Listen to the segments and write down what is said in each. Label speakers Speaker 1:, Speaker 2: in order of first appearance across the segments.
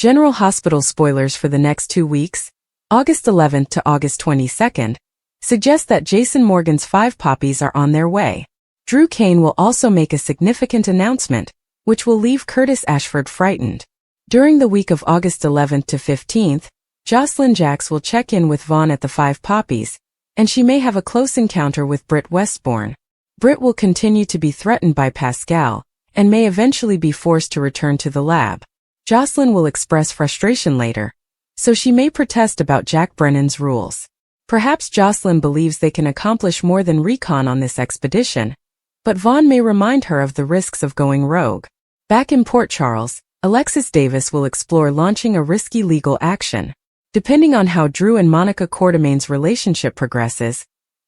Speaker 1: General Hospital spoilers for the next 2 weeks, August 11th to August 22nd, suggest that Jason Morgan's 5 Poppies are on their way. Drew Kane will also make a significant announcement, which will leave Curtis Ashford frightened. During the week of August 11th to 15th, Jocelyn Jacks will check in with Vaughn at the 5 Poppies, and she may have a close encounter with Britt Westbourne. Britt will continue to be threatened by Pascal, and may eventually be forced to return to the lab. Jocelyn will express frustration later, so she may protest about Jack Brennan's rules. Perhaps Jocelyn believes they can accomplish more than recon on this expedition, but Vaughn may remind her of the risks of going rogue. Back in Port Charles, Alexis Davis will explore launching a risky legal action. Depending on how Drew and Monica Quartermain's relationship progresses,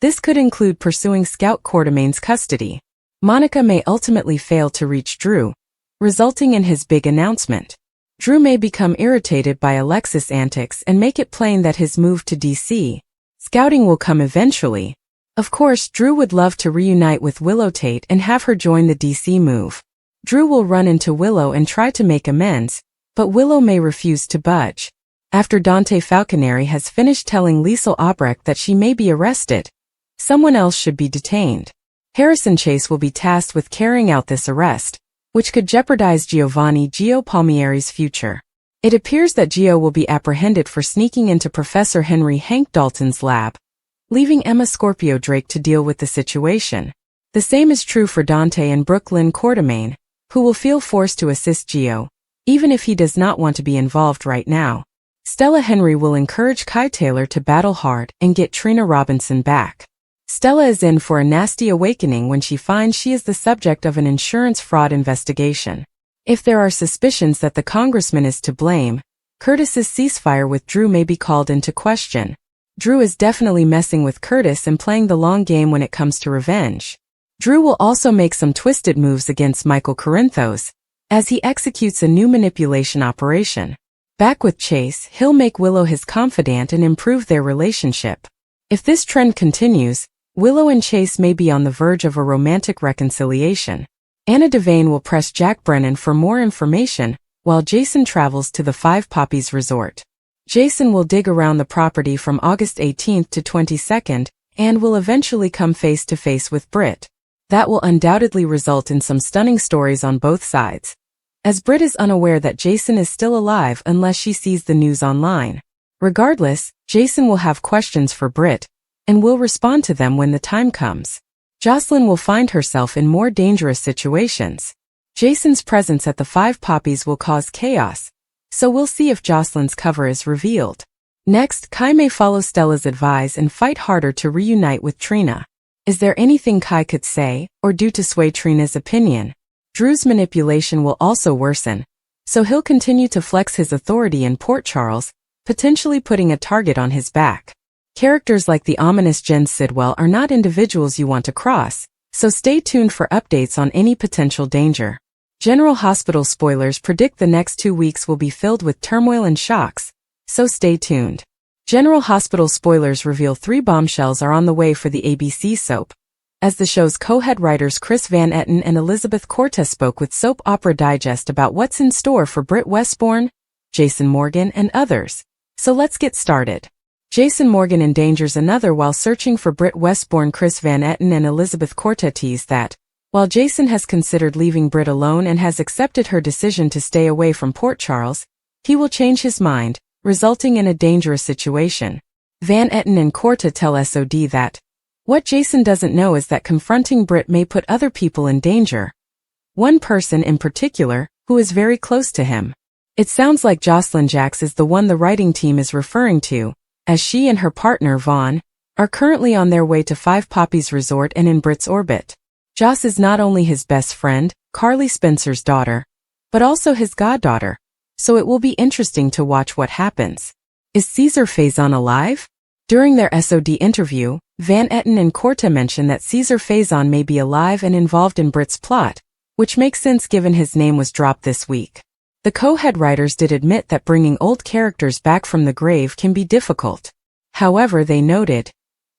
Speaker 1: this could include pursuing Scout Quartermain's custody. Monica may ultimately fail to reach Drew, resulting in his big announcement. Drew may become irritated by Alexis' antics and make it plain that his move to DC. Scouting will come eventually. Of course, Drew would love to reunite with Willow Tate and have her join the DC move. Drew will run into Willow and try to make amends, but Willow may refuse to budge. After Dante Falconeri has finished telling Liesl Obrecht that she may be arrested, someone else should be detained. Harrison Chase will be tasked with carrying out this arrest, which could jeopardize Giovanni Gio Palmieri's future. It appears that Gio will be apprehended for sneaking into Professor Henry Hank Dalton's lab, leaving Emma Scorpio Drake to deal with the situation. The same is true for Dante and Brooklyn Quartermain, who will feel forced to assist Gio, even if he does not want to be involved right now. Stella Henry will encourage Kai Taylor to battle hard and get Trina Robinson back. Stella is in for a nasty awakening when she finds she is the subject of an insurance fraud investigation. If there are suspicions that the congressman is to blame, Curtis's ceasefire with Drew may be called into question. Drew is definitely messing with Curtis and playing the long game when it comes to revenge. Drew will also make some twisted moves against Michael Corinthos, as he executes a new manipulation operation. Back with Chase, he'll make Willow his confidant and improve their relationship. If this trend continues, Willow and Chase may be on the verge of a romantic reconciliation. Anna Devane will press Jack Brennan for more information, while Jason travels to the 5 Poppies resort. Jason will dig around the property from August 18th to 22nd, and will eventually come face to face with Britt. That will undoubtedly result in some stunning stories on both sides, as Britt is unaware that Jason is still alive unless she sees the news online. Regardless, Jason will have questions for Britt, and will respond to them when the time comes. Jocelyn will find herself in more dangerous situations. Jason's presence at the 5 Poppies will cause chaos, so we'll see if Jocelyn's cover is revealed. Next, Kai may follow Stella's advice and fight harder to reunite with Trina. Is there anything Kai could say or do to sway Trina's opinion? Drew's manipulation will also worsen, so he'll continue to flex his authority in Port Charles, potentially putting a target on his back. Characters like the ominous Jen Sidwell are not individuals you want to cross, so stay tuned for updates on any potential danger. General Hospital spoilers predict the next 2 weeks will be filled with turmoil and shocks, so stay tuned. General Hospital spoilers reveal 3 bombshells are on the way for the ABC soap, as the show's co-head writers Chris Van Etten and Elizabeth Cortez spoke with Soap Opera Digest about what's in store for Britt Westbourne, Jason Morgan, and others. So let's get started. Jason Morgan endangers another while searching for Britt Westbourne. Chris Van Etten and Elizabeth Cortez tease that, while Jason has considered leaving Britt alone and has accepted her decision to stay away from Port Charles, he will change his mind, resulting in a dangerous situation. Van Etten and Cortez tell SOD that, what Jason doesn't know is that confronting Britt may put other people in danger. One person in particular, who is very close to him. It sounds like Jocelyn Jacks is the one the writing team is referring to, as she and her partner Vaughn are currently on their way to 5 Poppies Resort and in Britt's orbit. Joss is not only his best friend, Carly Spencer's daughter, but also his goddaughter, so it will be interesting to watch what happens. Is Caesar Faison alive? During their SOD interview, Van Etten and Cortez mention that Caesar Faison may be alive and involved in Britt's plot, which makes sense given his name was dropped this week. The co-head writers did admit that bringing old characters back from the grave can be difficult. However, they noted,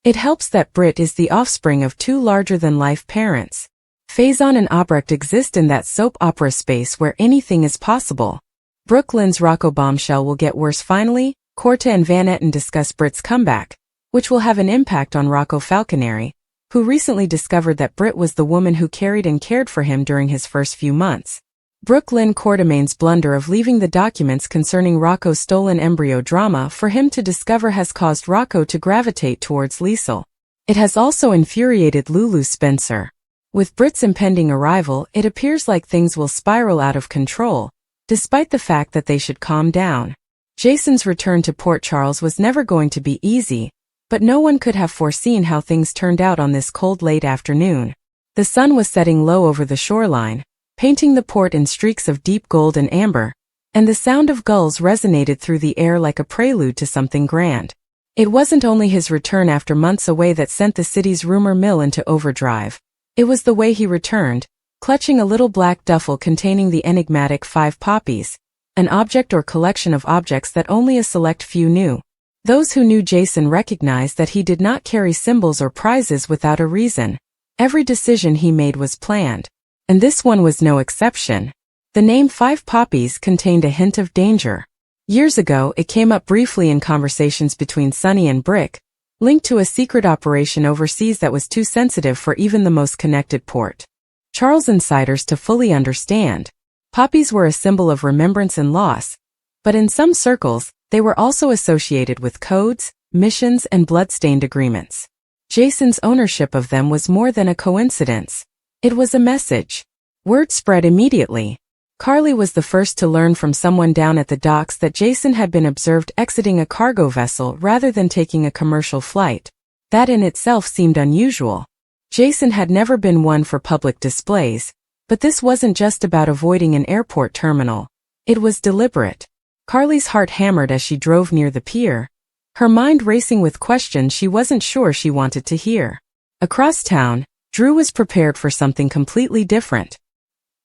Speaker 1: it helps that Britt is the offspring of 2 larger-than-life parents. Faison and Obrecht exist in that soap opera space where anything is possible. Brooklyn's Rocco bombshell will get worse finally. Corta and Van Etten discuss Britt's comeback, which will have an impact on Rocco Falconeri, who recently discovered that Britt was the woman who carried and cared for him during his first few months. Brooklyn Quartermain's blunder of leaving the documents concerning Rocco's stolen embryo drama for him to discover has caused Rocco to gravitate towards Liesl. It has also infuriated Lulu Spencer. With Britt's impending arrival, it appears like things will spiral out of control, despite the fact that they should calm down. Jason's return to Port Charles was never going to be easy, but no one could have foreseen how things turned out on this cold late afternoon. The sun was setting low over the shoreline, painting the port in streaks of deep gold and amber, and the sound of gulls resonated through the air like a prelude to something grand. It wasn't only his return after months away that sent the city's rumor mill into overdrive. It was the way he returned, clutching a little black duffel containing the enigmatic 5 poppies, an object or collection of objects that only a select few knew. Those who knew Jason recognized that he did not carry symbols or prizes without a reason. Every decision he made was planned. And this one was no exception. The name 5 Poppies contained a hint of danger. Years ago, it came up briefly in conversations between Sonny and Brick, linked to a secret operation overseas that was too sensitive for even the most connected Port Charles insiders to fully understand. Poppies were a symbol of remembrance and loss, but in some circles, they were also associated with codes, missions, and blood-stained agreements. Jason's ownership of them was more than a coincidence. It was a message. Word spread immediately. Carly was the first to learn from someone down at the docks that Jason had been observed exiting a cargo vessel rather than taking a commercial flight. That in itself seemed unusual. Jason had never been one for public displays, but this wasn't just about avoiding an airport terminal. It was deliberate. Carly's heart hammered as she drove near the pier, her mind racing with questions she wasn't sure she wanted to hear. Across town, Drew was prepared for something completely different.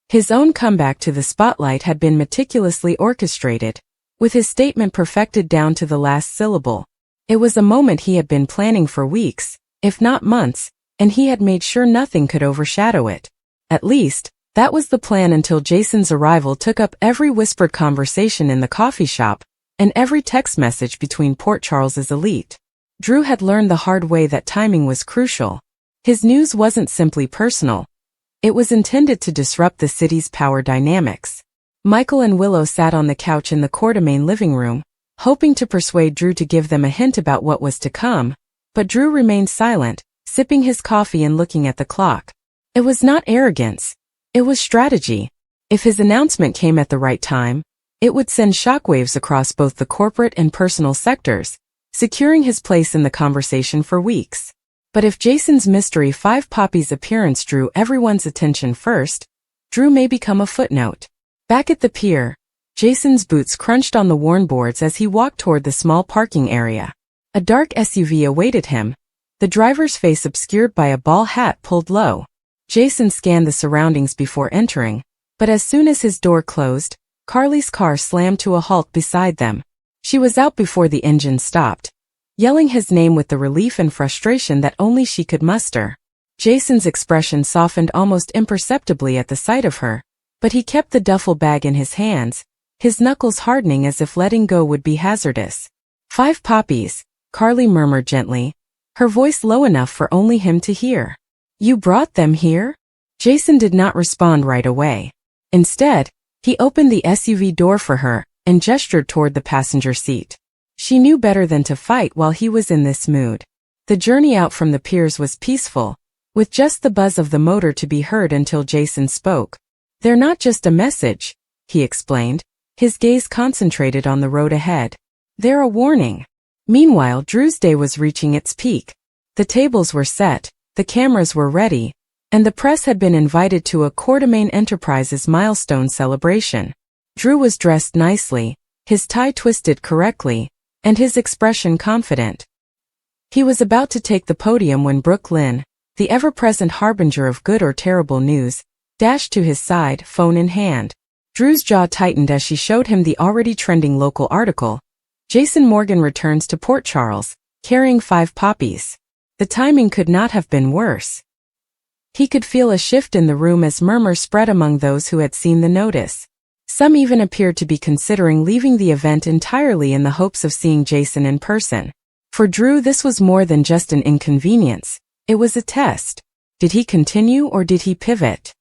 Speaker 1: His own comeback to the spotlight had been meticulously orchestrated, with his statement perfected down to the last syllable. It was a moment he had been planning for weeks, if not months, and he had made sure nothing could overshadow it. At least, that was the plan until Jason's arrival took up every whispered conversation in the coffee shop, and every text message between Port Charles's elite. Drew had learned the hard way that timing was crucial. His news wasn't simply personal. It was intended to disrupt the city's power dynamics. Michael and Willow sat on the couch in the Quartermain living room, hoping to persuade Drew to give them a hint about what was to come, but Drew remained silent, sipping his coffee and looking at the clock. It was not arrogance. It was strategy. If his announcement came at the right time, it would send shockwaves across both the corporate and personal sectors, securing his place in the conversation for weeks. But if Jason's mystery 5 Poppies appearance drew everyone's attention first, Drew may become a footnote. Back at the pier, Jason's boots crunched on the worn boards as he walked toward the small parking area. A dark SUV awaited him, the driver's face obscured by a ball hat pulled low. Jason scanned the surroundings before entering, but as soon as his door closed, Carly's car slammed to a halt beside them. She was out before the engine stopped, yelling his name with the relief and frustration that only she could muster. Jason's expression softened almost imperceptibly at the sight of her, but he kept the duffel bag in his hands, his knuckles hardening as if letting go would be hazardous. 5 Poppies, Carly murmured gently, her voice low enough for only him to hear. You brought them here? Jason did not respond right away. Instead, he opened the SUV door for her and gestured toward the passenger seat. She knew better than to fight while he was in this mood. The journey out from the piers was peaceful, with just the buzz of the motor to be heard until Jason spoke. They're not just a message, he explained, his gaze concentrated on the road ahead. They're a warning. Meanwhile, Drew's day was reaching its peak. The tables were set, the cameras were ready, and the press had been invited to a Quartermain Enterprises milestone celebration. Drew was dressed nicely, his tie twisted correctly, and his expression confident. He was about to take the podium when Brooklyn, the ever-present harbinger of good or terrible news, dashed to his side, phone in hand. Drew's jaw tightened as she showed him the already trending local article. Jason Morgan returns to Port Charles, carrying 5 Poppies. The timing could not have been worse. He could feel a shift in the room as murmurs spread among those who had seen the notice. Some even appeared to be considering leaving the event entirely in the hopes of seeing Jason in person. For Drew, this was more than just an inconvenience. It was a test. Did he continue or did he pivot?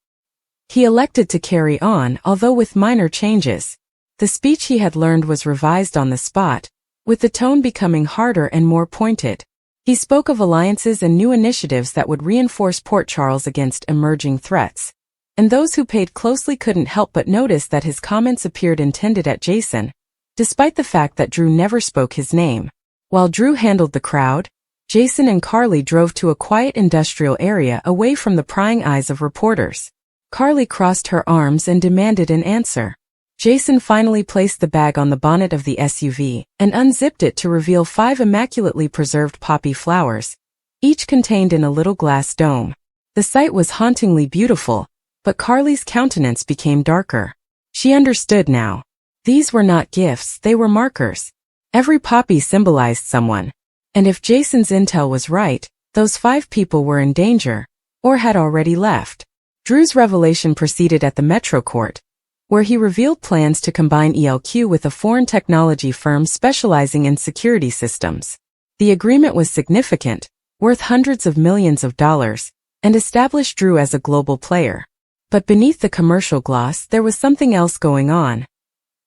Speaker 1: He elected to carry on, although with minor changes. The speech he had learned was revised on the spot, with the tone becoming harder and more pointed. He spoke of alliances and new initiatives that would reinforce Port Charles against emerging threats. And those who paid closely couldn't help but notice that his comments appeared intended at Jason, despite the fact that Drew never spoke his name. While Drew handled the crowd, Jason and Carly drove to a quiet industrial area away from the prying eyes of reporters. Carly crossed her arms and demanded an answer. Jason finally placed the bag on the bonnet of the SUV and unzipped it to reveal 5 immaculately preserved poppy flowers, each contained in a little glass dome. The sight was hauntingly beautiful, but Carly's countenance became darker. She understood now. These were not gifts, they were markers. Every poppy symbolized someone. And if Jason's intel was right, those 5 people were in danger, or had already left. Drew's revelation proceeded at the Metro Court, where he revealed plans to combine ELQ with a foreign technology firm specializing in security systems. The agreement was significant, worth hundreds of millions of dollars, and established Drew as a global player. But beneath the commercial gloss, there was something else going on.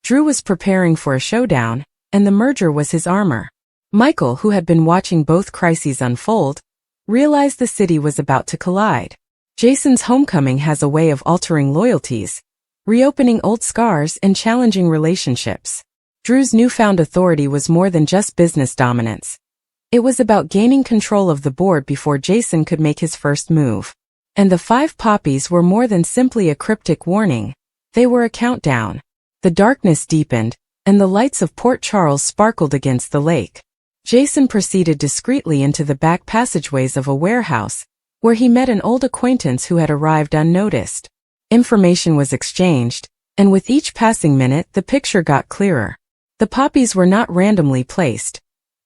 Speaker 1: Drew was preparing for a showdown, and the merger was his armor. Michael, who had been watching both crises unfold, realized the city was about to collide. Jason's homecoming has a way of altering loyalties, reopening old scars and challenging relationships. Drew's newfound authority was more than just business dominance. It was about gaining control of the board before Jason could make his first move. And the 5 poppies were more than simply a cryptic warning. They were a countdown. The darkness deepened, and the lights of Port Charles sparkled against the lake. Jason proceeded discreetly into the back passageways of a warehouse, where he met an old acquaintance who had arrived unnoticed. Information was exchanged, and with each passing minute the picture got clearer. The poppies were not randomly placed.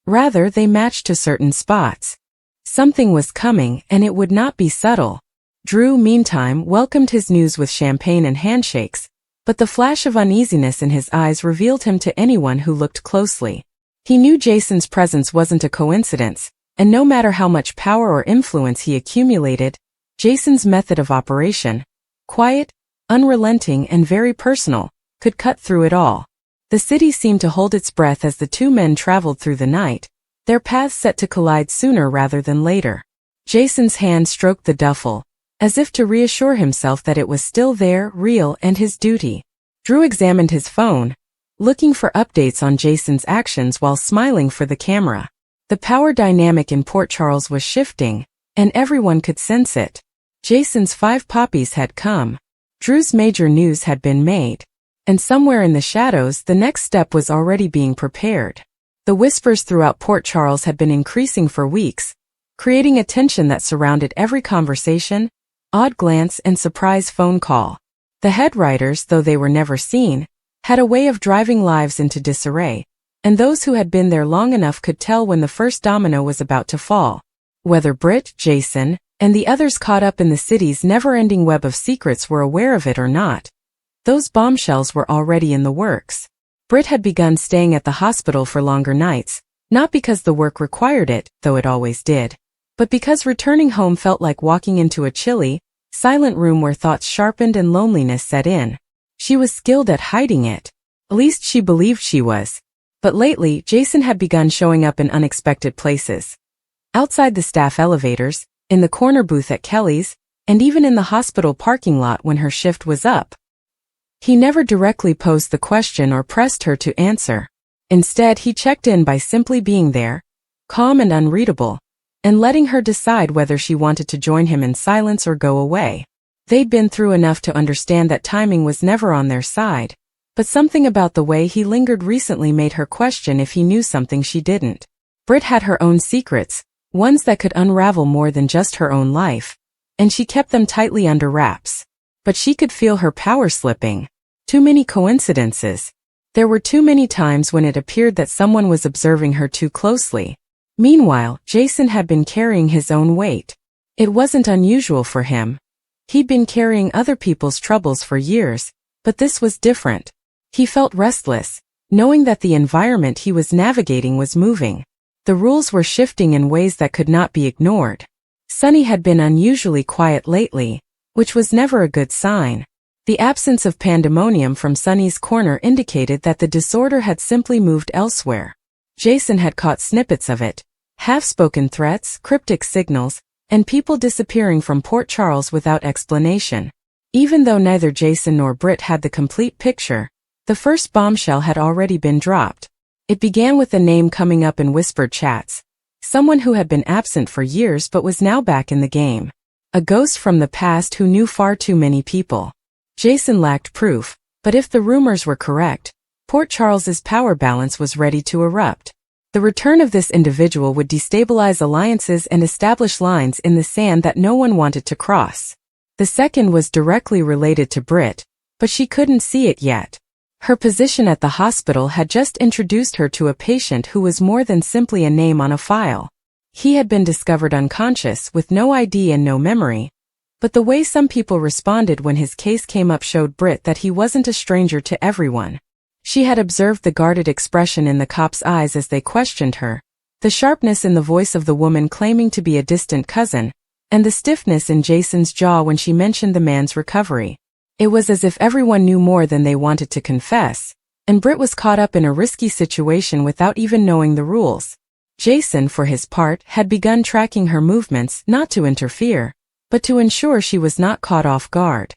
Speaker 1: Rather, they matched to certain spots. Something was coming, and it would not be subtle. Drew, meantime, welcomed his news with champagne and handshakes, but the flash of uneasiness in his eyes revealed him to anyone who looked closely. He knew Jason's presence wasn't a coincidence, and no matter how much power or influence he accumulated, Jason's method of operation, quiet, unrelenting, and very personal, could cut through it all. The city seemed to hold its breath as the 2 men traveled through the night, their paths set to collide sooner rather than later. Jason's hand stroked the duffel, as if to reassure himself that it was still there, real, and his duty. Drew examined his phone, looking for updates on Jason's actions while smiling for the camera. The power dynamic in Port Charles was shifting, and everyone could sense it. Jason's 5 poppies had come. Drew's major news had been made. And somewhere in the shadows, the next step was already being prepared. The whispers throughout Port Charles had been increasing for weeks, creating a tension that surrounded every conversation, odd glance, and surprise phone call. The head writers, though they were never seen, had a way of driving lives into disarray, and those who had been there long enough could tell when the first domino was about to fall. Whether Britt, Jason, and the others caught up in the city's never-ending web of secrets were aware of it or not, those bombshells were already in the works. Britt had begun staying at the hospital for longer nights, not because the work required it, though it always did, but because returning home felt like walking into a chilly, silent room where thoughts sharpened and loneliness set in. She was skilled at hiding it. At least she believed she was. But lately, Jason had begun showing up in unexpected places. Outside the staff elevators, in the corner booth at Kelly's, and even in the hospital parking lot when her shift was up. He never directly posed the question or pressed her to answer. Instead, he checked in by simply being there, calm and unreadable, and letting her decide whether she wanted to join him in silence or go away. They'd been through enough to understand that timing was never on their side, but something about the way he lingered recently made her question if he knew something she didn't. Britt had her own secrets, ones that could unravel more than just her own life, and she kept them tightly under wraps. But she could feel her power slipping. Too many coincidences. There were too many times when it appeared that someone was observing her too closely. Meanwhile, Jason had been carrying his own weight. It wasn't unusual for him. He'd been carrying other people's troubles for years, But this was different. He felt restless, knowing that the environment he was navigating was moving. The rules were shifting in ways that could not be ignored. Sunny had been unusually quiet lately, which was never a good sign. The absence of pandemonium from Sunny's corner indicated that the disorder had simply moved elsewhere. Jason had caught snippets of it, half-spoken threats, cryptic signals, and people disappearing from Port Charles without explanation. Even though neither Jason nor Britt had the complete picture, the first bombshell had already been dropped. It began with a name coming up in whispered chats. Someone who had been absent for years but was now back in the game. A ghost from the past who knew far too many people. Jason lacked proof, but if the rumors were correct, Port Charles's power balance was ready to erupt. The return of this individual would destabilize alliances and establish lines in the sand that no one wanted to cross. The second was directly related to Britt, but she couldn't see it yet. Her position at the hospital had just introduced her to a patient who was more than simply a name on a file. He had been discovered unconscious with no ID and no memory, but the way some people responded when his case came up showed Britt that he wasn't a stranger to everyone. She had observed the guarded expression in the cops' eyes as they questioned her, the sharpness in the voice of the woman claiming to be a distant cousin, and the stiffness in Jason's jaw when she mentioned the man's recovery. It was as if everyone knew more than they wanted to confess, and Britt was caught up in a risky situation without even knowing the rules. Jason, for his part, had begun tracking her movements not to interfere, but to ensure she was not caught off guard.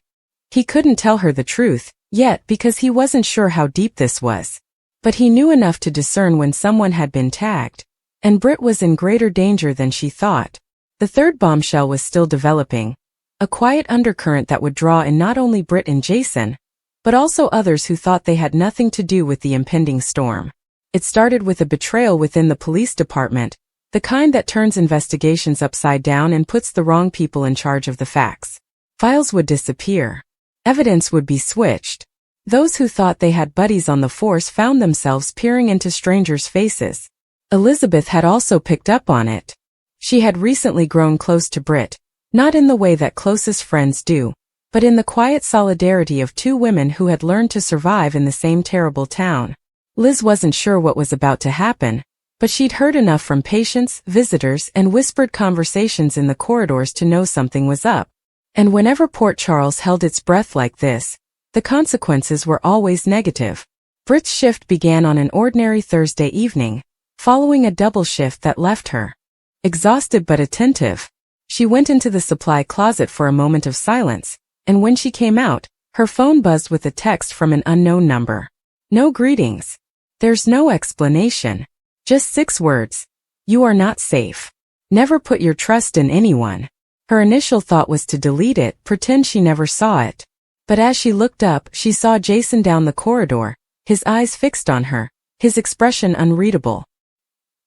Speaker 1: He couldn't tell her the truth yet because he wasn't sure how deep this was. But he knew enough to discern when someone had been tagged, and Britt was in greater danger than she thought. The third bombshell was still developing, a quiet undercurrent that would draw in not only Britt and Jason, but also others who thought they had nothing to do with the impending storm. It started with a betrayal within the police department, the kind that turns investigations upside down and puts the wrong people in charge of the facts. Files would disappear. Evidence would be switched. Those who thought they had buddies on the force found themselves peering into strangers' faces. Elizabeth had also picked up on it. She had recently grown close to Britt, not in the way that closest friends do, but in the quiet solidarity of two women who had learned to survive in the same terrible town. Liz wasn't sure what was about to happen, but she'd heard enough from patients, visitors, and whispered conversations in the corridors to know something was up. And whenever Port Charles held its breath like this, the consequences were always negative. Britt's shift began on an ordinary Thursday evening, following a double shift that left her exhausted but attentive. She went into the supply closet for a moment of silence, and when she came out, her phone buzzed with a text from an unknown number. No greetings. There's no explanation. Just 6 words. You are not safe. Never put your trust in anyone. Her initial thought was to delete it, pretend she never saw it. But as she looked up, she saw Jason down the corridor, his eyes fixed on her, his expression unreadable.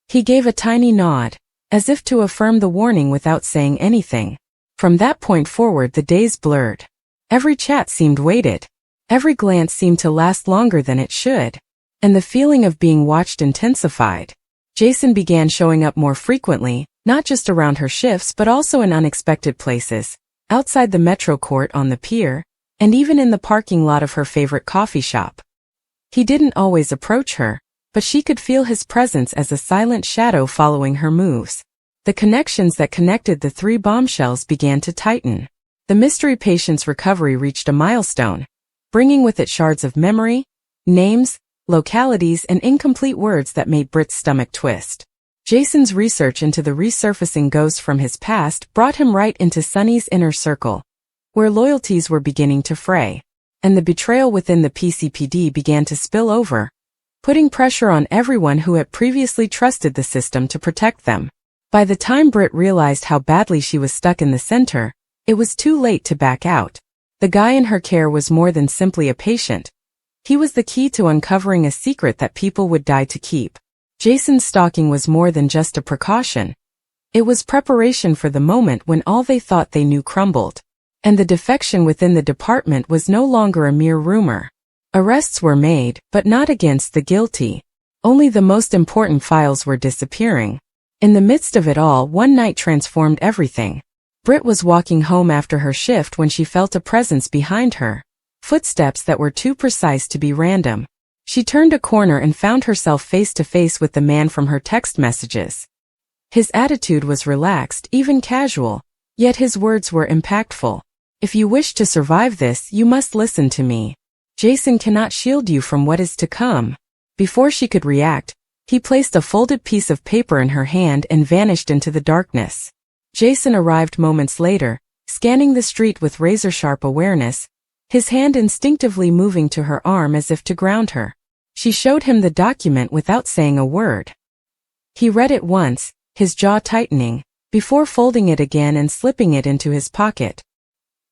Speaker 1: He gave a tiny nod, as if to affirm the warning without saying anything. From that point forward the days blurred. Every chat seemed weighted. Every glance seemed to last longer than it should. And the feeling of being watched intensified. Jason began showing up more frequently, not just around her shifts but also in unexpected places, outside the Metro Court on the pier, and even in the parking lot of her favorite coffee shop. He didn't always approach her, but she could feel his presence as a silent shadow following her moves. The connections that connected the 3 bombshells began to tighten. The mystery patient's recovery reached a milestone, bringing with it shards of memory, names, localities, and incomplete words that made Britt's stomach twist. Jason's research into the resurfacing ghosts from his past brought him right into Sunny's inner circle, where loyalties were beginning to fray, and the betrayal within the PCPD began to spill over, putting pressure on everyone who had previously trusted the system to protect them. By the time Britt realized how badly she was stuck in the center, it was too late to back out. The guy in her care was more than simply a patient. He was the key to uncovering a secret that people would die to keep. Jason's stalking was more than just a precaution. It was preparation for the moment when all they thought they knew crumbled. And the defection within the department was no longer a mere rumor. Arrests were made, but not against the guilty. Only the most important files were disappearing. In the midst of it all, one night transformed everything. Britt was walking home after her shift when she felt a presence behind her, footsteps that were too precise to be random. She turned a corner and found herself face to face with the man from her text messages. His attitude was relaxed, even casual, yet his words were impactful. If you wish to survive this, you must listen to me. Jason cannot shield you from what is to come. Before she could react, he placed a folded piece of paper in her hand and vanished into the darkness. Jason arrived moments later, scanning the street with razor-sharp awareness, his hand instinctively moving to her arm as if to ground her. She showed him the document without saying a word. He read it once, his jaw tightening, before folding it again and slipping it into his pocket.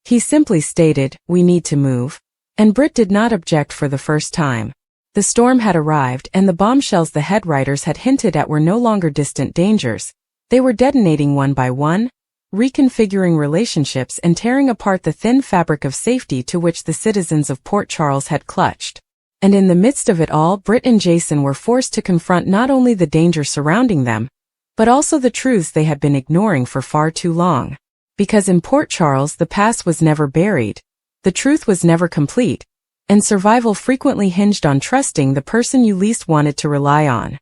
Speaker 1: He simply stated, "We need to move," and Britt did not object for the first time. The storm had arrived and the bombshells the head writers had hinted at were no longer distant dangers. They were detonating one by one, reconfiguring relationships and tearing apart the thin fabric of safety to which the citizens of Port Charles had clutched. And in the midst of it all, Britt and Jason were forced to confront not only the danger surrounding them, but also the truths they had been ignoring for far too long. Because in Port Charles the past was never buried, the truth was never complete, and survival frequently hinged on trusting the person you least wanted to rely on.